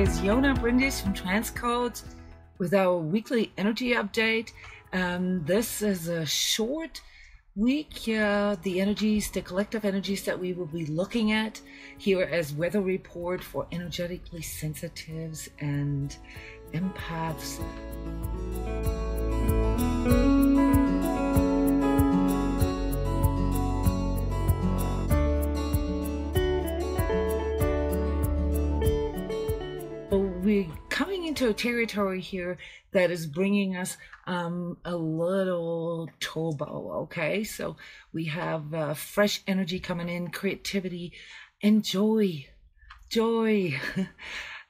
is Jona Bryndis from transCODES with our weekly energy update. This is a short week. The energies, the collective energies that we will be looking at here as weather report for energetically sensitives and empaths. We're coming into a territory here that is bringing us a little turbo, okay? So we have fresh energy coming in, creativity, and joy.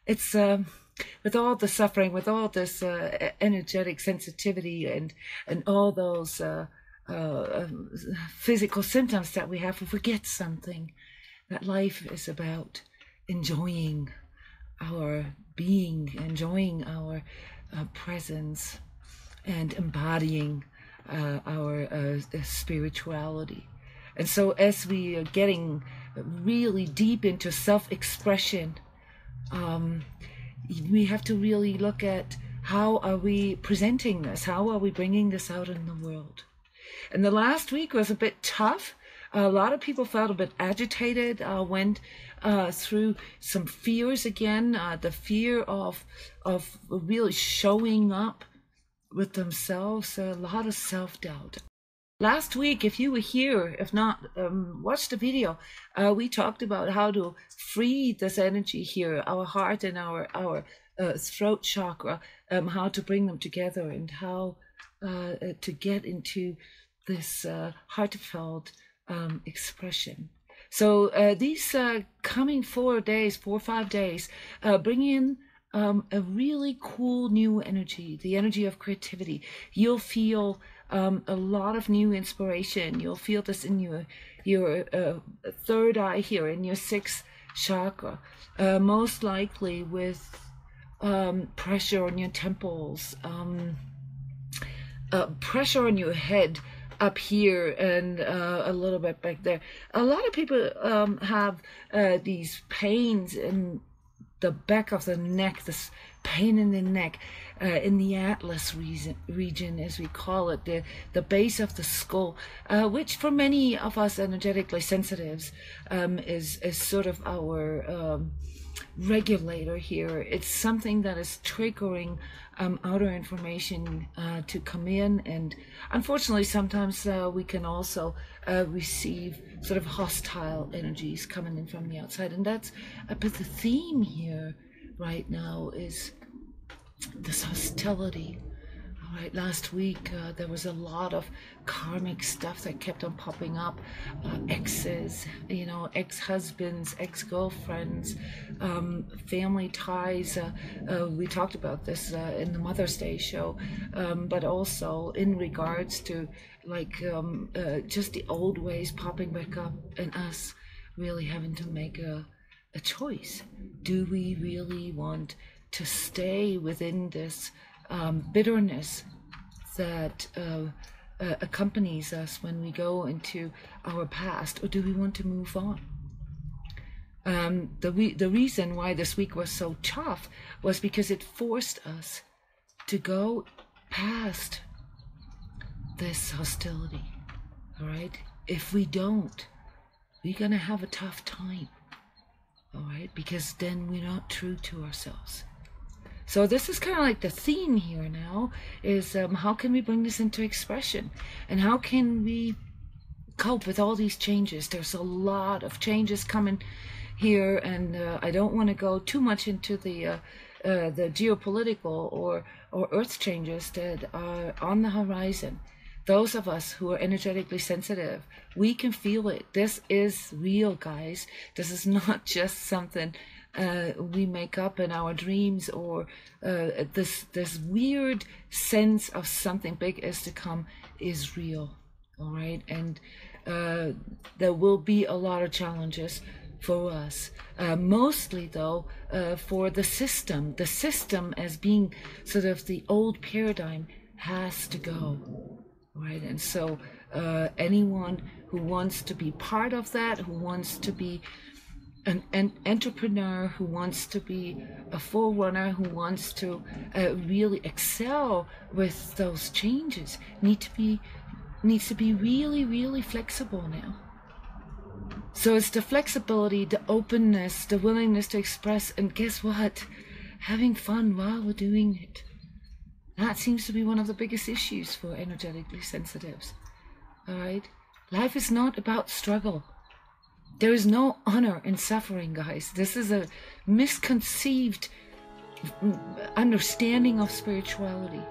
It's with all the suffering, with all this energetic sensitivity and all those physical symptoms that we have, we forget something, that life is about enjoying our being, enjoying our presence, and embodying our spirituality. And so as we are getting really deep into self-expression, we have to really look at how are we presenting this, how are we bringing this out in the world. And the last week was a bit tough. A lot of people felt a bit agitated, went through some fears again, the fear of really showing up with themselves, a lot of self-doubt. Last week, if you were here, if not, watch the video. We talked about how to free this energy here, our heart and our throat chakra, how to bring them together and how to get into this heartfelt expression. So these coming 4 days, 4 or 5 days, bring in a really cool new energy, the energy of creativity. You'll feel a lot of new inspiration. You'll feel this in your third eye here, in your sixth chakra, most likely with pressure on your temples, pressure on your head, up here and a little bit back there. A lot of people have these pains in the back of the neck, this pain in the neck, in the atlas region, as we call it, the base of the skull, which for many of us energetically sensitives is sort of our regulator here. It's something that is triggering outer information to come in, and unfortunately sometimes we can also receive sort of hostile energies coming in from the outside, and that's but the theme here right now is this hostility. All right, last week there was a lot of karmic stuff that kept on popping up, exes, you know, ex-husbands, ex-girlfriends, family ties. We talked about this in the Mother's Day show, but also in regards to like just the old ways popping back up and us really having to make a choice. Do we really want to stay within this bitterness that accompanies us when we go into our past, or do we want to move on? The reason why this week was so tough was because it forced us to go past this hostility. All right, if we don't, we're gonna have a tough time. All right, because then we're not true to ourselves. So this is kind of like the theme here now, is how can we bring this into expression, and how can we cope with all these changes? There's a lot of changes coming here, and I don't want to go too much into the geopolitical or earth changes that are on the horizon. Those of us who are energetically sensitive, we can feel it. This is real, guys. This is not just something we make up in our dreams, or this weird sense of something big is to come is real. All right, and there will be a lot of challenges for us, mostly though for the system as being sort of the old paradigm has to go. Right, and so anyone who wants to be part of that, who wants to be an entrepreneur who wants to be a forerunner, who wants to really excel with those changes, needs to be really, really flexible now. So it's the flexibility, the openness, the willingness to express, and guess what? Having fun while we're doing it. That seems to be one of the biggest issues for energetically sensitives. All right? Life is not about struggle. There is no honor in suffering, guys. This is a misconceived understanding of spirituality.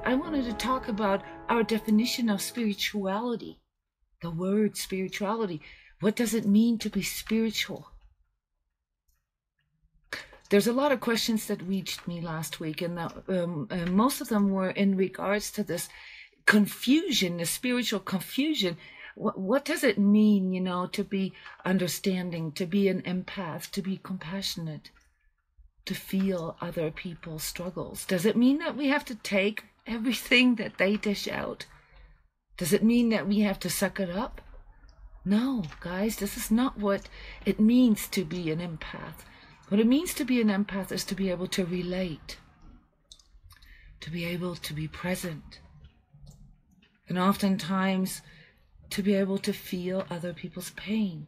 I wanted to talk about our definition of spirituality. The word spirituality. What does it mean to be spiritual? There's a lot of questions that reached me last week, and most of them were in regards to this confusion, the spiritual confusion. What does it mean, to be understanding, to be an empath, to be compassionate, to feel other people's struggles? Does it mean that we have to take everything that they dish out? Does it mean that we have to suck it up? No, guys, this is not what it means to be an empath. What it means to be an empath is to be able to relate, to be able to be present, and oftentimes to be able to feel other people's pain.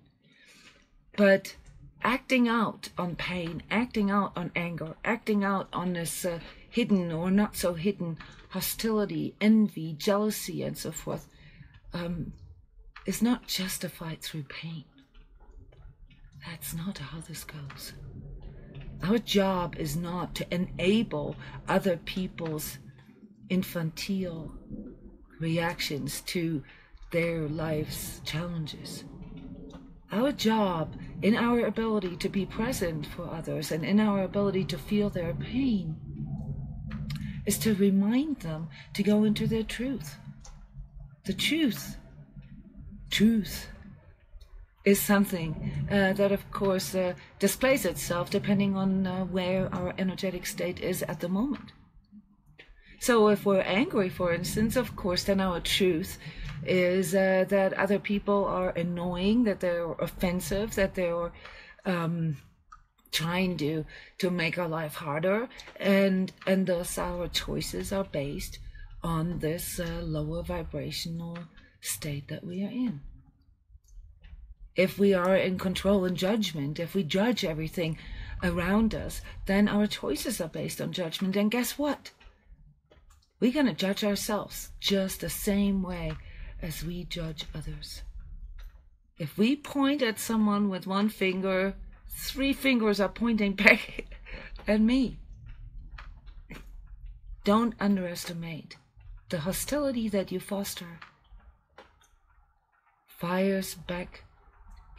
But acting out on pain, acting out on anger, acting out on this hidden or not so hidden hostility, envy, jealousy, and so forth, is not justified through pain. That's not how this goes. Our job is not to enable other people's infantile reactions to their life's challenges. Our job, in our ability to be present for others and in our ability to feel their pain, is to remind them to go into their truth. The truth is something that, of course, displays itself depending on where our energetic state is at the moment. So if we're angry, for instance, of course, then our truth is that other people are annoying, that they're offensive, that they're trying to make our life harder, and thus our choices are based on this lower vibrational state that we are in. If we are in control and judgment, if we judge everything around us, then our choices are based on judgment. And guess what? We're going to judge ourselves just the same way as we judge others. If we point at someone with one finger, 3 fingers are pointing back at me. Don't underestimate the hostility that you foster. Fires back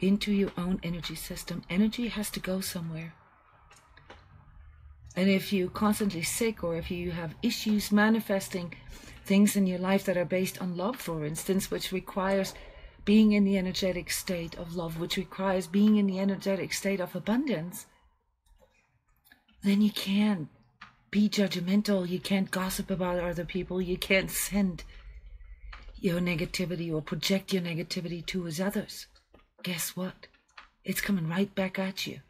into your own energy system. Energy has to go somewhere. And if you're constantly sick, or if you have issues manifesting things in your life that are based on love, for instance, which requires being in the energetic state of love, which requires being in the energetic state of abundance, then you can't be judgmental, you can't gossip about other people, you can't send your negativity or project your negativity towards others. Guess what? It's coming right back at you.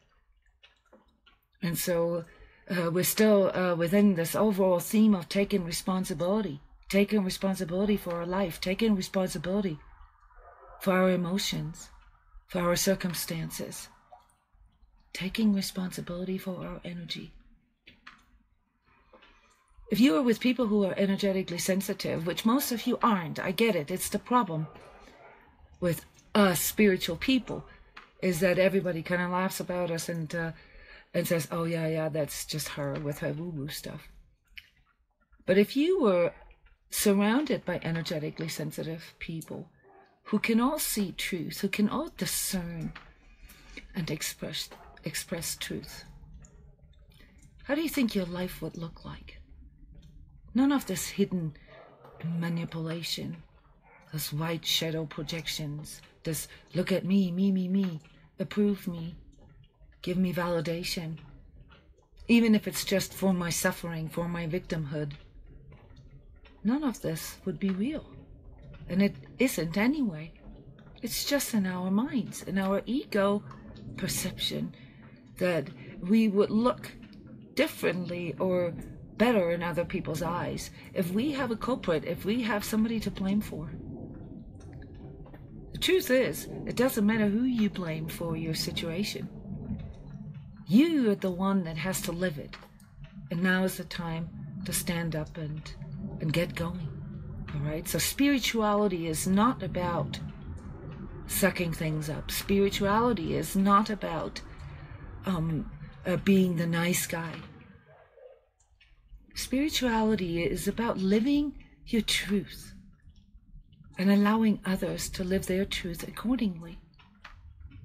And so we're still within this overall theme of taking responsibility for our life, taking responsibility for our emotions, for our circumstances, taking responsibility for our energy. If you are with people who are energetically sensitive, which most of you aren't, I get it, it's the problem with us spiritual people, is that everybody kind of laughs about us and says, oh yeah, that's just her with her woo-woo stuff. But if you were surrounded by energetically sensitive people who can all see truth, who can all discern and express truth, how do you think your life would look like? None of this hidden manipulation, those white shadow projections, this look at me, approve me, give me validation, even if it's just for my suffering, for my victimhood. None of this would be real, and it isn't anyway. It's just in our minds, in our ego perception, that we would look differently or better in other people's eyes if we have a culprit, if we have somebody to blame for. The truth is, it doesn't matter who you blame for your situation. You are the one that has to live it. And now is the time to stand up and get going. All right? So spirituality is not about sucking things up. Spirituality is not about being the nice guy. Spirituality is about living your truth and allowing others to live their truth accordingly.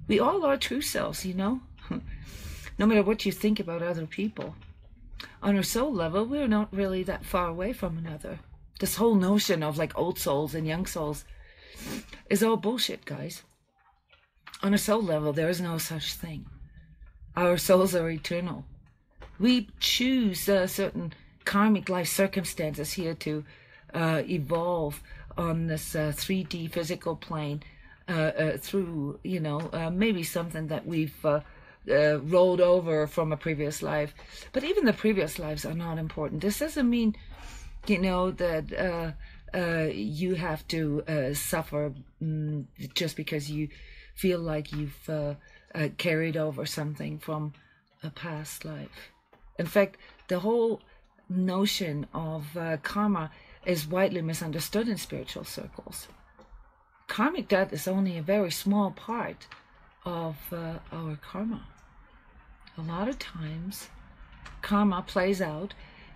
We all are true selves, you know? No matter what you think about other people. On our soul level, we're not really that far away from another. This whole notion of like old souls and young souls is all bullshit, guys. On a soul level, there is no such thing. Our souls are eternal. We choose certain karmic life circumstances here to evolve on this 3D physical plane through, you know, maybe something that we've rolled over from a previous life. But even the previous lives are not important. This doesn't mean, you know, that you have to suffer just because you feel like you've carried over something from a past life. In fact, the whole notion of karma is widely misunderstood in spiritual circles. Karmic debt is only a very small part of our karma. A lot of times, karma plays out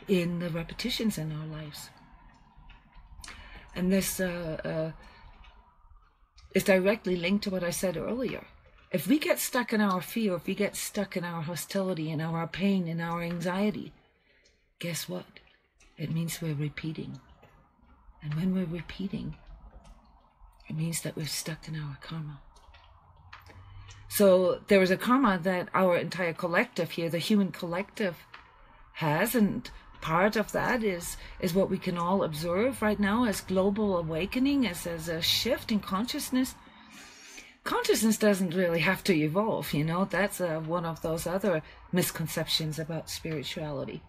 in the repetitions in our lives. And this is directly linked to what I said earlier. If we get stuck in our fear, if we get stuck in our hostility, in our pain, in our anxiety, guess what? It means we're repeating. And when we're repeating, it means that we're stuck in our karma. So there is a karma that our entire collective here, the human collective, has, and part of that is what we can all observe right now as global awakening, as a shift in consciousness. Consciousness doesn't really have to evolve, you know. That's one of those other misconceptions about spirituality.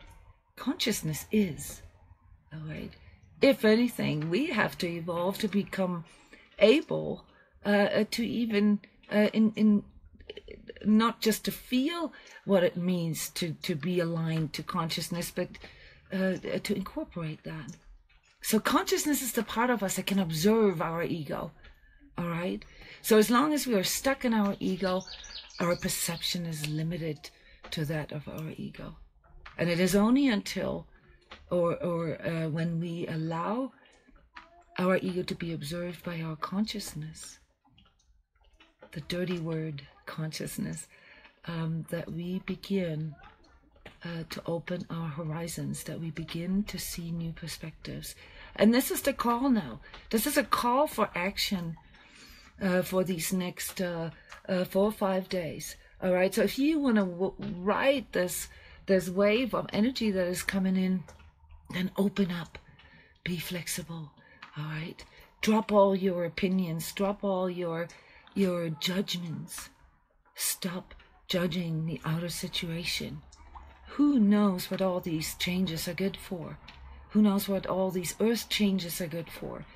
Consciousness is, all right. If anything, we have to evolve to become able to even not just to feel what it means to be aligned to consciousness, but to incorporate that. So consciousness is the part of us that can observe our ego, all right? So as long as we are stuck in our ego, our perception is limited to that of our ego. And it is only until when we allow our ego to be observed by our consciousness, the dirty word consciousness, that we begin to open our horizons, that we begin to see new perspectives. And this is the call now. This is a call for action for these next 4 or 5 days. All right, so if you want to ride this wave of energy that is coming in, then open up, be flexible. All right, drop all your opinions, drop all your judgments. Stop judging the outer situation. Who knows what all these changes are good for? Who knows what all these earth changes are good for?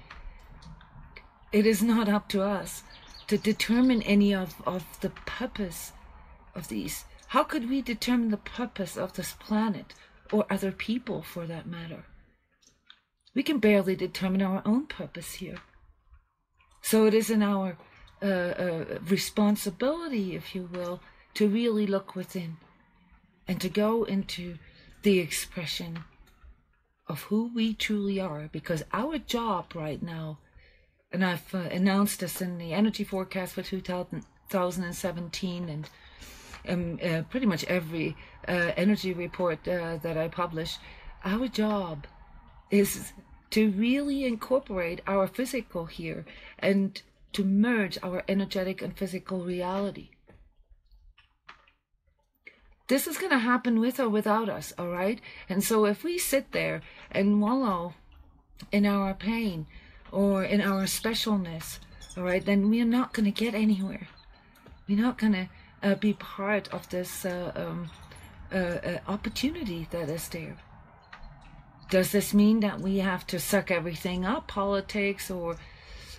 It is not up to us to determine any of the purpose of these. How could we determine the purpose of this planet, or other people for that matter? We can barely determine our own purpose here. So it is in our responsibility, if you will, to really look within and to go into the expression of who we truly are. Because our job right now, and I've announced this in the energy forecast for 2017 and pretty much every energy report that I publish, our job is to really incorporate our physical here and to merge our energetic and physical reality. This is going to happen with or without us, all right? And so if we sit there and wallow in our pain or in our specialness all right, then we are not going to get anywhere. We're not going to be part of this opportunity that is there. Does this mean that we have to suck everything up, politics or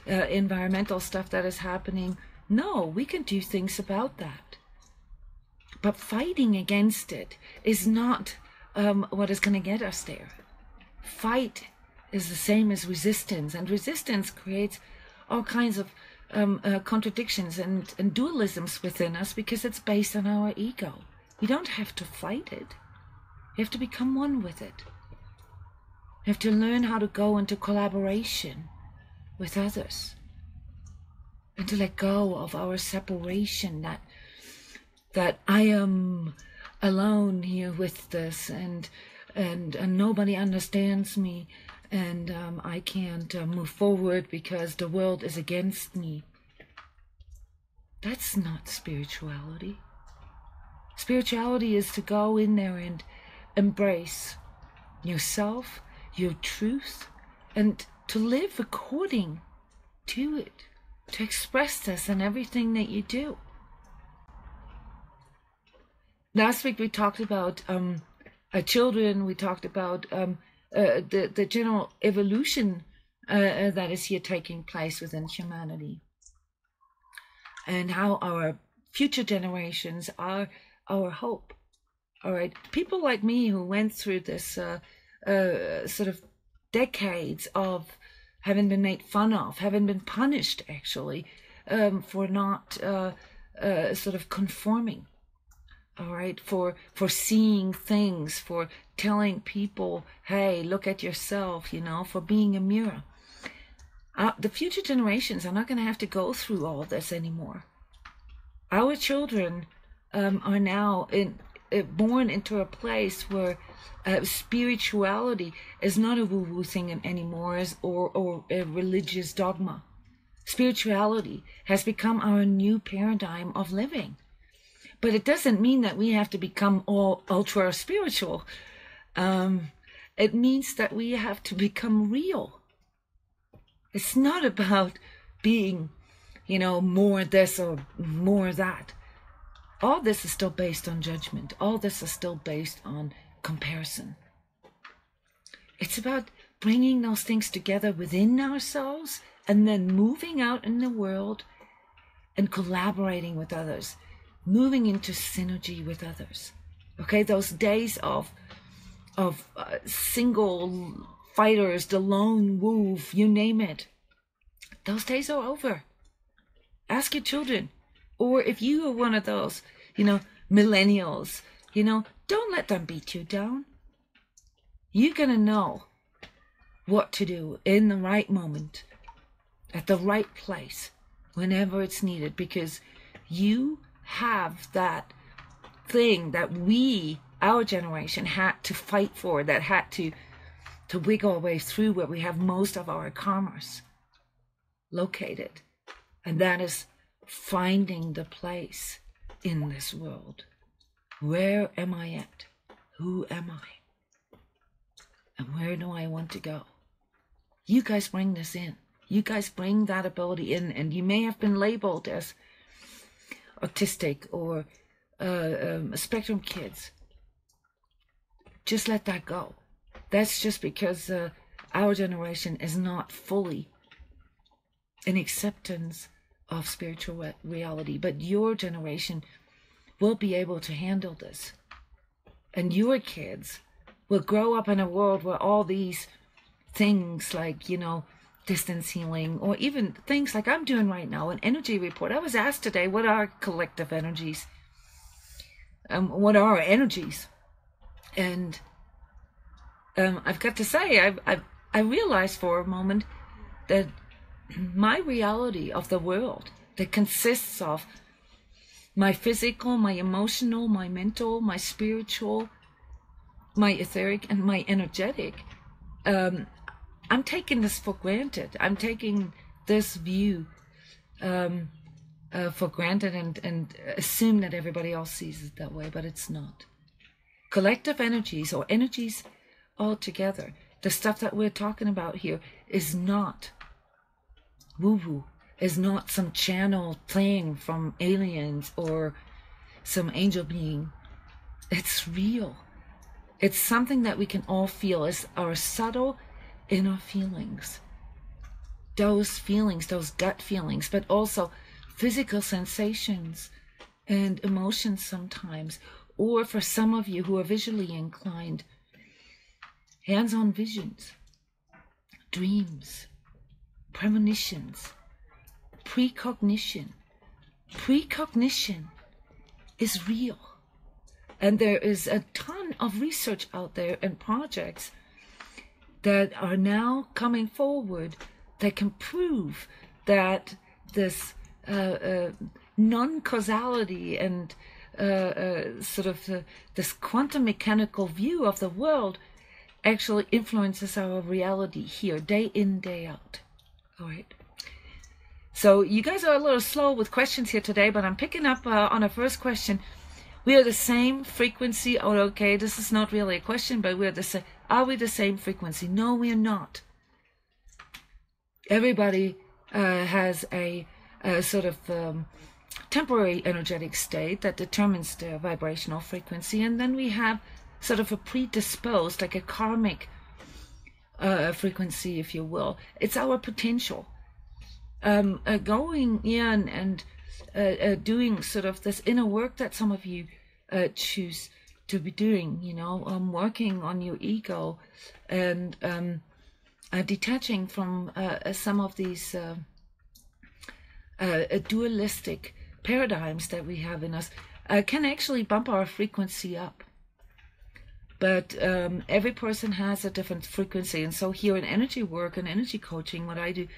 environmental stuff that is happening? No, we can do things about that. But fighting against it is not what is going to get us there. Fight is the same as resistance, and resistance creates all kinds of contradictions and dualisms within us because it's based on our ego. You don't have to fight it. You have to become one with it. You have to learn how to go into collaboration with others and to let go of our separation, that I am alone here with this and nobody understands me, and I can't move forward because the world is against me. That's not spirituality. Spirituality is to go in there and embrace yourself, your truth, and to live according to it, to express this in everything that you do. Last week we talked about children. We talked about the general evolution that is here taking place within humanity, and how our future generations are our hope. All right, people like me who went through this sort of decades of having been made fun of, having been punished actually for not sort of conforming. All right, for seeing things, for telling people, hey, look at yourself, you know, for being a mirror. The future generations are not going to have to go through all this anymore. Our children are now born into a place where spirituality is not a woo-woo thing anymore, or a religious dogma. Spirituality has become our new paradigm of living. But it doesn't mean that we have to become all ultra spiritual. It means that we have to become real. It's not about being, you know, more this or more that. All this is still based on judgment. All this is still based on comparison. It's about bringing those things together within ourselves and then moving out in the world and collaborating with others, moving into synergy with others. Okay, those days of single fighters, the lone wolf, you name it, those days are over. Ask your children. Or if you are one of those, you know, millennials, you know, don't let them beat you down. You're going to know what to do in the right moment, at the right place, whenever it's needed, because you have that thing that we, our generation, had to fight for, that had to wiggle our way through, where we have most of our karmas located. And that is finding the place in this world. Where am I at? Who am I? And where do I want to go? You guys bring this in. You guys bring that ability in, and you may have been labeled as autistic or spectrum kids. Just let that go. That's just because our generation is not fully in acceptance of spiritual reality, but your generation will be able to handle this, and your kids will grow up in a world where all these things like, you know, distance healing, or even things like I'm doing right now, an energy report. I was asked today, what are collective energies? What are energies? And I've got to say, I realized for a moment that my reality of the world, that consists of my physical, my emotional, my mental, my spiritual, my etheric, and my energetic, I'm taking this for granted. I'm taking this view for granted and assume that everybody else sees it that way, but it's not. Collective energies, or energies altogether, the stuff that we're talking about here, is not woo-woo. is not some channel playing from aliens or some angel being. It's real. It's something that we can all feel. It's our subtle inner feelings. Those feelings, those gut feelings, but also physical sensations and emotions sometimes. Or for some of you who are visually inclined, hands-on visions, dreams, premonitions, precognition. Precognition is real. And there is a ton of research out there and projects that are now coming forward that can prove that this non-causality and this quantum mechanical view of the world actually influences our reality here, day in, day out. All right. So you guys are a little slow with questions here today, but I'm picking up on a first question. We are the same frequency. Oh, okay, this is not really a question, but we're the same. Are we the same frequency? No, we are not. Everybody has a sort of temporary energetic state that determines their vibrational frequency, and then we have sort of a predisposed, like a karmic frequency, if you will. It's our potential. Going in and doing sort of this inner work that some of you choose to be doing, you know, working on your ego and detaching from some of these dualistic paradigms that we have in us, can actually bump our frequency up. But every person has a different frequency, and so here in energy work and energy coaching, what I do,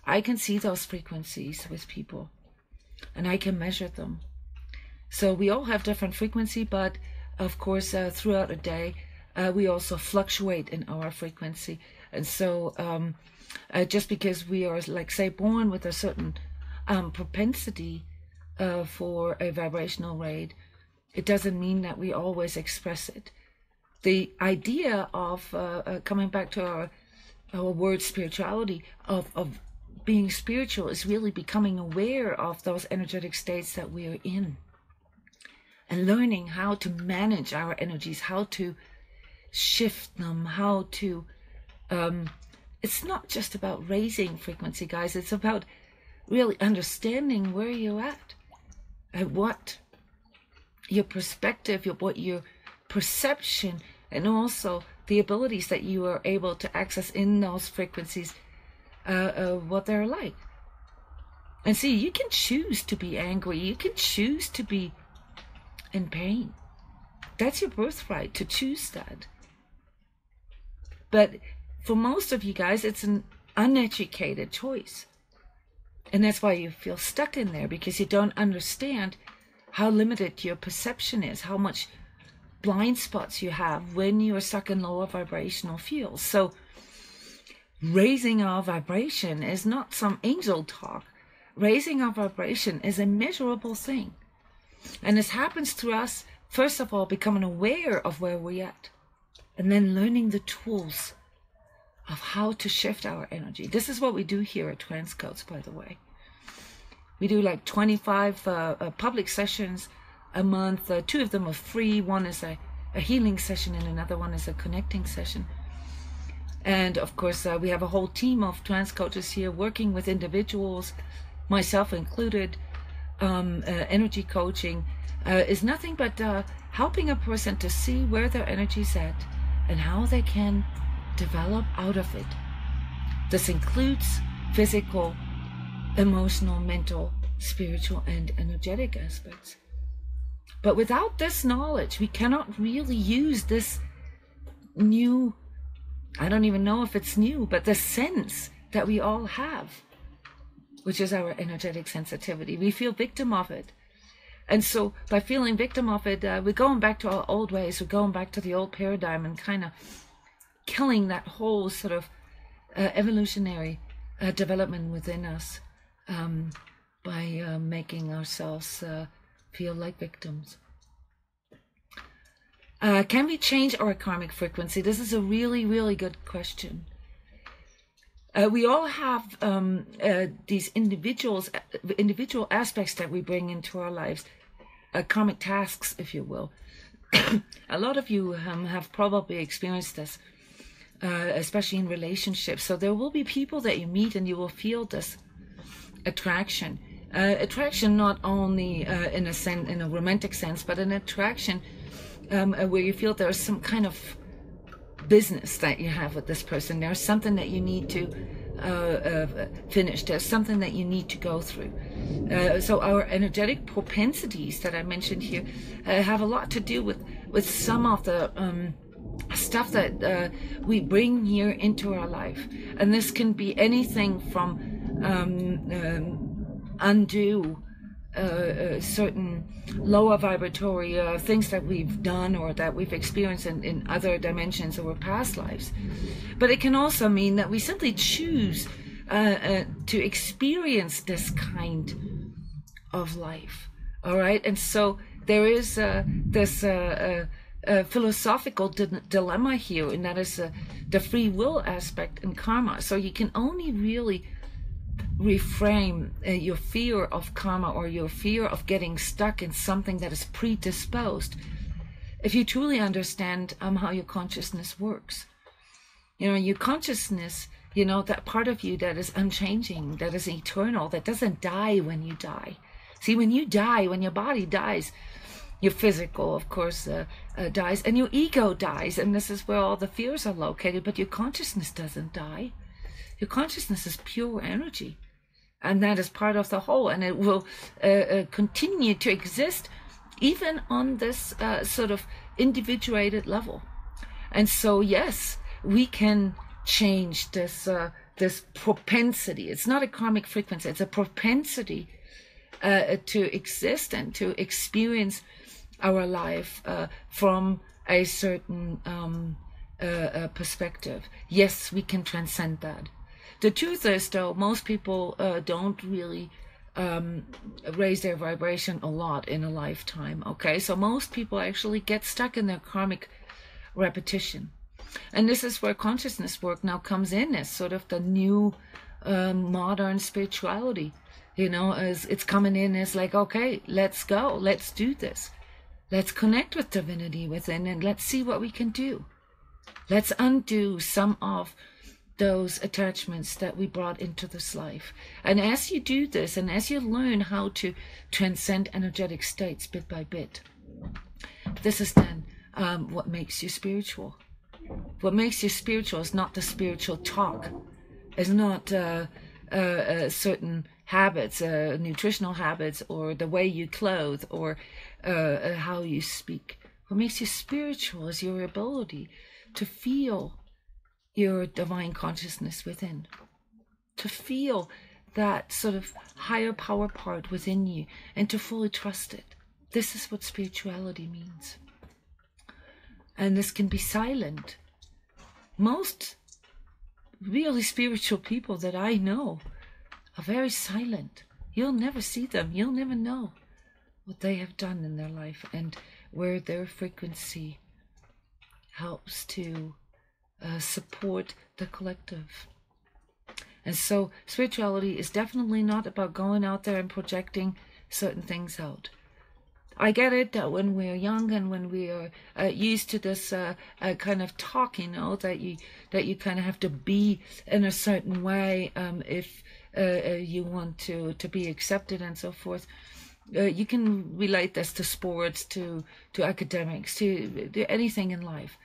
I can see those frequencies with people, and I can measure them. So we all have different frequency, but of course throughout a day we also fluctuate in our frequency. And so just because we are, like, say, born with a certain propensity for a vibrational rate, it doesn't mean that we always express it. The idea of coming back to our word spirituality, of being spiritual, is really becoming aware of those energetic states that we are in and learning how to manage our energies, how to shift them, how to it's not just about raising frequency, guys. It's about really understanding where you're at and what your perspective, what your perception, and also the abilities that you are able to access in those frequencies, what they're like. And see, you can choose to be angry. You can choose to be in pain. That's your birthright, to choose that. But for most of you guys, it's an uneducated choice. And that's why you feel stuck in there, because you don't understand how limited your perception is, how much blind spots you have when you are stuck in lower vibrational fields. So raising our vibration is not some angel talk. Raising our vibration is a measurable thing. And this happens through us, first of all, becoming aware of where we're at, and then learning the tools of how to shift our energy. This is what we do here at transCODES, by the way. We do like 25 public sessions a month. 2 of them are free. One is a healing session, and another one is a connecting session. And of course, we have a whole team of transCODES here working with individuals, myself included. Energy coaching is nothing but helping a person to see where their energy's at and how they can develop out of it. This includes physical, emotional, mental, spiritual, and energetic aspects. But without this knowledge, we cannot really use this new, I don't even know if it's new, but the sense that we all have, which is our energetic sensitivity. We feel victim of it. And so by feeling victim of it, we're going back to our old ways. We're going back to the old paradigm and kind of killing that whole sort of evolutionary development within us by making ourselves feel like victims. Can we change our karmic frequency? This is a really, really good question. We all have these individual aspects that we bring into our lives, karmic tasks, if you will. A lot of you have probably experienced this, especially in relationships. So there will be people that you meet and you will feel this attraction. Attraction not only in a romantic sense, but an attraction where you feel there's some kind of business that you have with this person. There's something that you need to finish. There's something that you need to go through. So our energetic propensities that I mentioned here have a lot to do with some of the stuff that we bring here into our life. And this can be anything from undo certain lower vibratory things that we've done or that we've experienced in other dimensions or past lives. But it can also mean that we simply choose to experience this kind of life. All right. And so there is this philosophical dilemma here, and that is the free will aspect in karma. So you can only really reframe your fear of karma or your fear of getting stuck in something that is predisposed if you truly understand how your consciousness works. You know, your consciousness, you know, that part of you that is unchanging, that is eternal, that doesn't die when you die. See, when you die, when your body dies, your physical, of course, dies, and your ego dies, and this is where all the fears are located, but your consciousness doesn't die. Your consciousness is pure energy, and that is part of the whole, and it will continue to exist even on this sort of individuated level. And so, yes, we can change this this propensity. It's not a karmic frequency, it's a propensity to exist and to experience our life from a certain perspective. Yes, we can transcend that. The truth is, though, most people don't really raise their vibration a lot in a lifetime, okay? So most people actually get stuck in their karmic repetition. And this is where consciousness work now comes in as sort of the new modern spirituality. You know, as it's coming in as like, okay, let's go, let's do this. Let's connect with divinity within and let's see what we can do. Let's undo some of those attachments that we brought into this life. And as you do this, and as you learn how to transcend energetic states bit by bit, this is then what makes you spiritual. What makes you spiritual is not the spiritual talk. It's not certain habits, nutritional habits, or the way you clothe, or how you speak. What makes you spiritual is your ability to feel your divine consciousness within, to feel that sort of higher power part within you, and to fully trust it. This is what spirituality means. And this can be silent. Most really spiritual people that I know are very silent. You'll never see them. You'll never know what they have done in their life and where their frequency helps to support the collective. And so spirituality is definitely not about going out there and projecting certain things out. I get it that when we're young and when we are used to this kind of talk, you know, that you kind of have to be in a certain way if you want to be accepted and so forth. You can relate this to sports, to academics, to anything in life.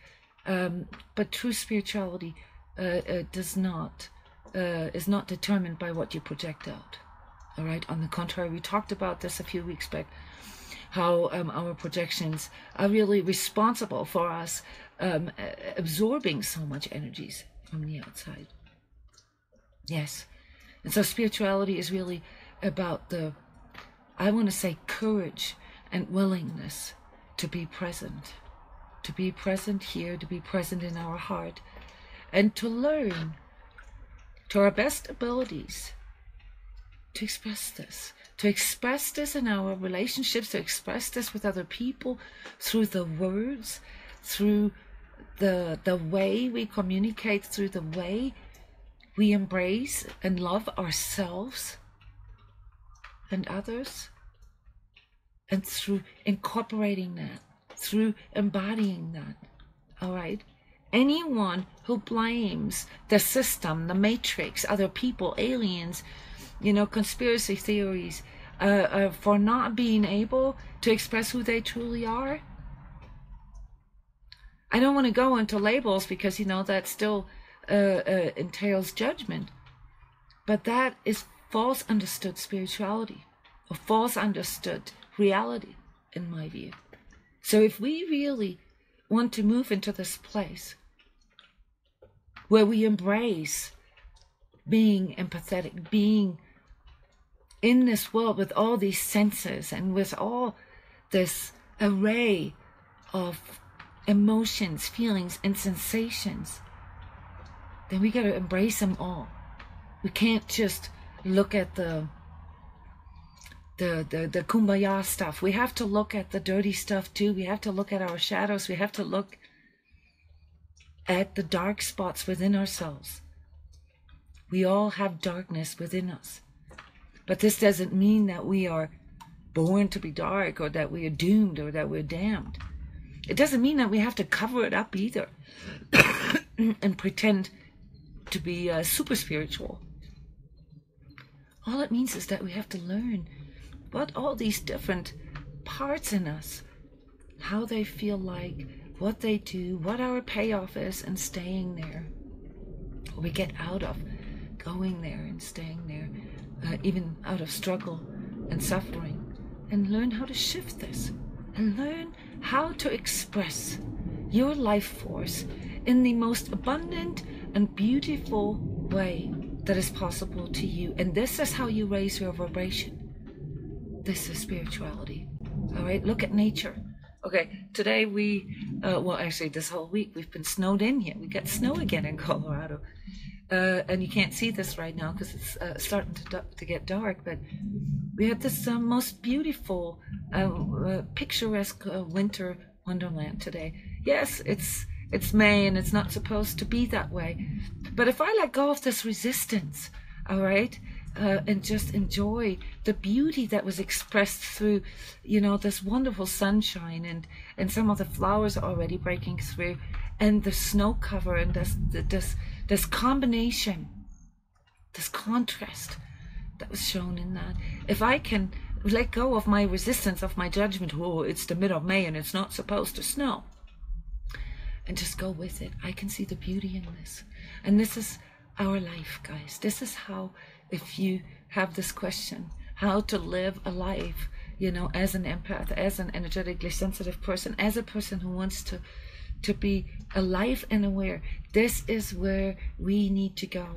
But true spirituality is not determined by what you project out. All right. On the contrary, we talked about this a few weeks back, how our projections are really responsible for us absorbing so much energies from the outside. Yes. And so spirituality is really about the, I want to say, courage and willingness to be present here, to be present in our heart, and to learn to our best abilities to express this in our relationships, to express this with other people through the words, through the way we communicate, through the way we embrace and love ourselves and others. And through incorporating that, through embodying that, all right? Anyone who blames the system, the matrix, other people, aliens, conspiracy theories, for not being able to express who they truly are. I don't want to go into labels because, that still entails judgment. But that is false understood spirituality, or false understood reality, in my view. So if we really want to move into this place where we embrace being empathetic, being in this world with all these senses and with all this array of emotions, feelings, and sensations, then we got to embrace them all. We can't just look at the kumbaya stuff. We have to look at the dirty stuff too. We have to look at our shadows. We have to look at the dark spots within ourselves. We all have darkness within us. But this doesn't mean that we are born to be dark, or that we are doomed, or that we're damned. It doesn't mean that we have to cover it up either and pretend to be super spiritual. All it means is that we have to learn what all these different parts in us, how they feel like, what they do, what our payoff is, and staying there. Or we get out of going there and staying there, even out of struggle and suffering, and learn how to shift this, and learn how to express your life force in the most abundant and beautiful way that is possible to you. And this is how you raise your vibration. This is spirituality. All right, look at nature. Okay, today actually this whole week we've been snowed in here. We got snow again in Colorado. And you can't see this right now because it's starting to get dark, but we had this most beautiful, picturesque winter wonderland today. Yes, it's May and it's not supposed to be that way. But if I let go of this resistance, all right, and just enjoy the beauty that was expressed through, this wonderful sunshine and some of the flowers already breaking through, and the snow cover, and this combination, this contrast that was shown in that. If I can let go of my resistance, of my judgment, oh, it's the middle of May and it's not supposed to snow, and just go with it, I can see the beauty in this. And this is our life, guys. This is how, if you have this question, how to live a life, as an empath, as an energetically sensitive person, as a person who wants to be alive and aware, this is where we need to go.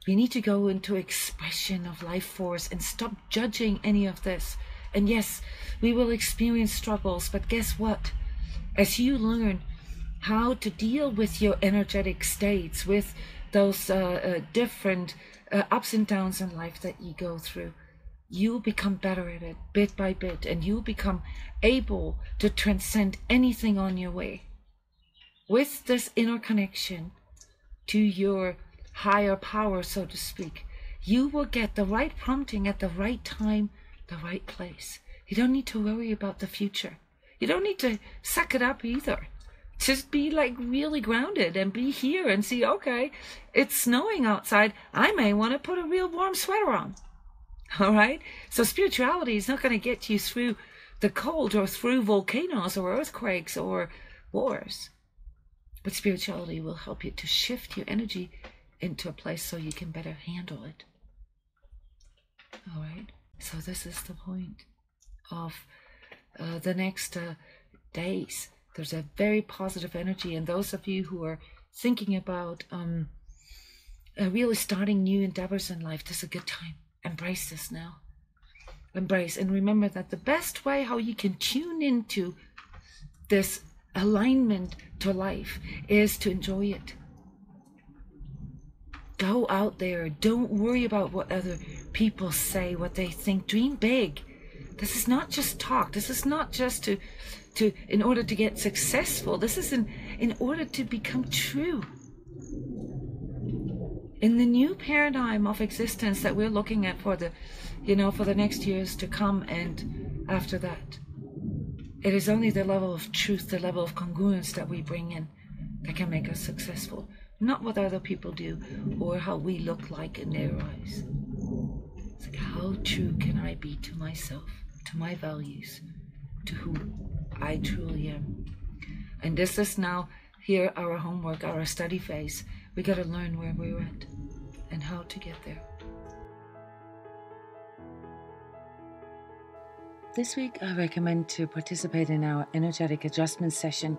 We need to go into expression of life force and stop judging any of this. And yes, we will experience struggles, but guess what? As you learn how to deal with your energetic states, with those different ups and downs in life that you go through, you'll become better at it bit by bit, and you'll become able to transcend anything on your way. With this inner connection to your higher power, so to speak, you will get the right prompting at the right time, the right place. You don't need to worry about the future. You don't need to suck it up either. Just be really grounded and be here and see, okay, it's snowing outside. I may want to put a real warm sweater on. All right? So spirituality is not going to get you through the cold or through volcanoes or earthquakes or wars. But spirituality will help you to shift your energy into a place so you can better handle it. All right? So this is the point of the next days. There's a very positive energy, and those of you who are thinking about really starting new endeavors in life, this is a good time. Embrace this now. Embrace, and remember that the best way how you can tune into this alignment to life is to enjoy it. Go out there. Don't worry about what other people say, what they think. Dream big. This is not just talk. This is not just to in order to get successful. This is in order to become true. in the new paradigm of existence that we're looking at for the, for the next years to come and after that. It is only the level of truth, the level of congruence that we bring in that can make us successful. Not what other people do or how we look like in their eyes. It's like, how true can I be to myself, to my values, to who I truly am? And this is now here our homework, our study phase. We got to learn where we're at and how to get there. This week I recommend to participate in our energetic adjustment session,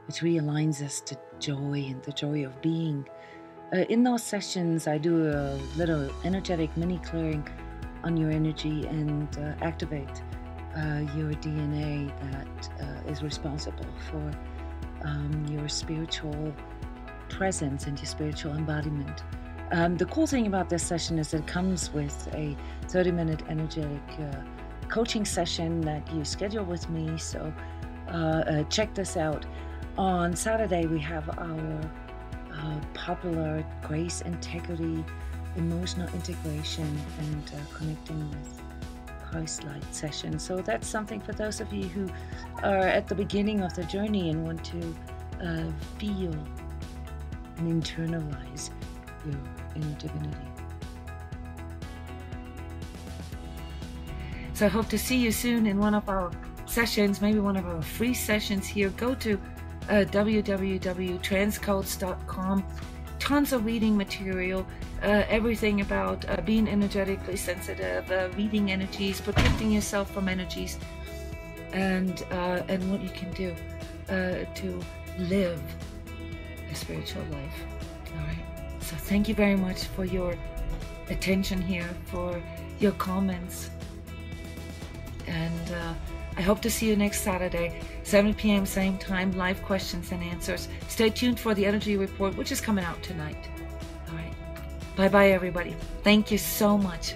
which realigns us to joy and the joy of being. In those sessions I do a little energetic mini clearing on your energy and activate your DNA that is responsible for your spiritual presence and your spiritual embodiment. The cool thing about this session is it comes with a 30-minute energetic coaching session that you schedule with me, so check this out. On Saturday we have our popular grace, integrity, emotional integration and connecting with Christ light session. So that's something for those of you who are at the beginning of the journey and want to feel and internalize your inner divinity. So I hope to see you soon in one of our sessions, maybe one of our free sessions here. Go to www.transcodes.com. Tons of reading material, everything about being energetically sensitive, reading energies, protecting yourself from energies, and what you can do to live a spiritual life. All right. So thank you very much for your attention here, for your comments, and I hope to see you next Saturday, 7 p.m. same time, live questions and answers. Stay tuned for the energy report, which is coming out tonight. All right. Bye-bye, everybody. Thank you so much.